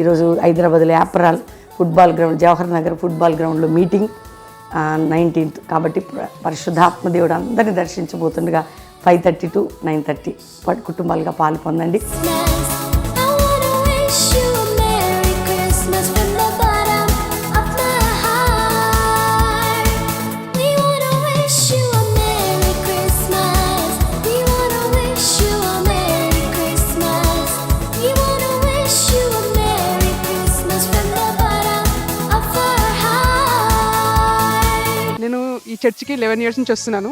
ఈరోజు హైదరాబాద్లో Yapral football ground, Jawahar Nagar football గ్రౌండ్లో మీటింగ్ 19th. కాబట్టి పరిశుద్ధాత్మ దేవుడు అందరినీ దర్శించబోతుండగా 5:30 to 9:30 కుటుంబాలుగా పాలు పొందండి. నేను ఈ చర్చికి 11 years నుంచి వస్తున్నాను.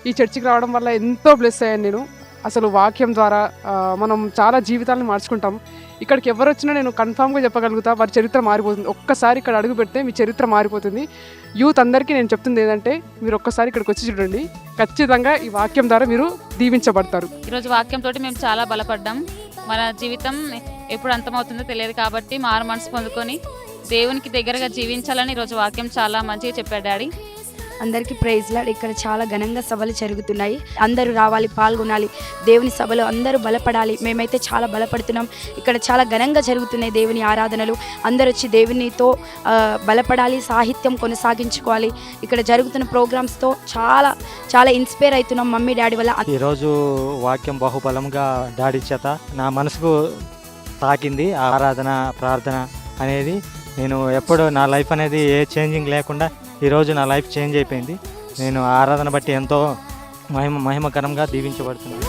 ఈ చర్చికి రావడం వల్ల ఎంతో బ్లెస్ అయ్యాను నేను. అసలు వాక్యం ద్వారా మనం చాలా జీవితాలను మార్చుకుంటాం. ఇక్కడికి ఎవరు వచ్చినా నేను కన్ఫామ్గా చెప్పగలుగుతా, వారి చరిత్ర మారిపోతుంది. ఒక్కసారి ఇక్కడ అడుగు పెడితే మీ చరిత్ర మారిపోతుంది. యూత్ అందరికీ నేను చెప్తుంది ఏంటంటే, మీరు ఒక్కసారి ఇక్కడికి వచ్చి చూడండి, ఖచ్చితంగా ఈ వాక్యం ద్వారా మీరు దీవించబడతారు. ఈరోజు వాక్యంతో మేము చాలా బలపడ్డాం. మన జీవితం ఎప్పుడు అంతమవుతుందో తెలియదు కాబట్టి మారు మనసు పొందుకొని దేవునికి దగ్గరగా జీవించాలని ఈరోజు వాక్యం చాలా మంచిగా చెప్పాడు డాడీ. అందరికీ ప్రైజ్ లార్డ్. ఇక్కడ చాలా ఘనంగా సభలు జరుగుతున్నాయి. అందరూ రావాలి, పాల్గొనాలి. దేవుని సభలో అందరూ బలపడాలి. మేమైతే చాలా బలపడుతున్నాం. ఇక్కడ చాలా ఘనంగా జరుగుతున్నాయి దేవుని ఆరాధనలు. అందరూ వచ్చి దేవునితో బలపడాలి, సాహిత్యం కొనసాగించుకోవాలి. ఇక్కడ జరుగుతున్న ప్రోగ్రామ్స్తో చాలా చాలా ఇన్స్పైర్ అవుతున్నాం మమ్మీ డాడీ వల్ల. ఈరోజు వాక్యం బహుబలంగా డాడీ చేత నా మనసుకు తాకింది. ఆరాధన, ప్రార్థన అనేది నేను ఎప్పుడు నా లైఫ్ అనేది ఏ చేంజింగ్ లేకుండా ఈరోజు నా లైఫ్ చేంజ్ అయిపోయింది. నేను ఆరాధన బట్టి ఎంతో మహిమకరంగా దీవించబడుతున్నాను.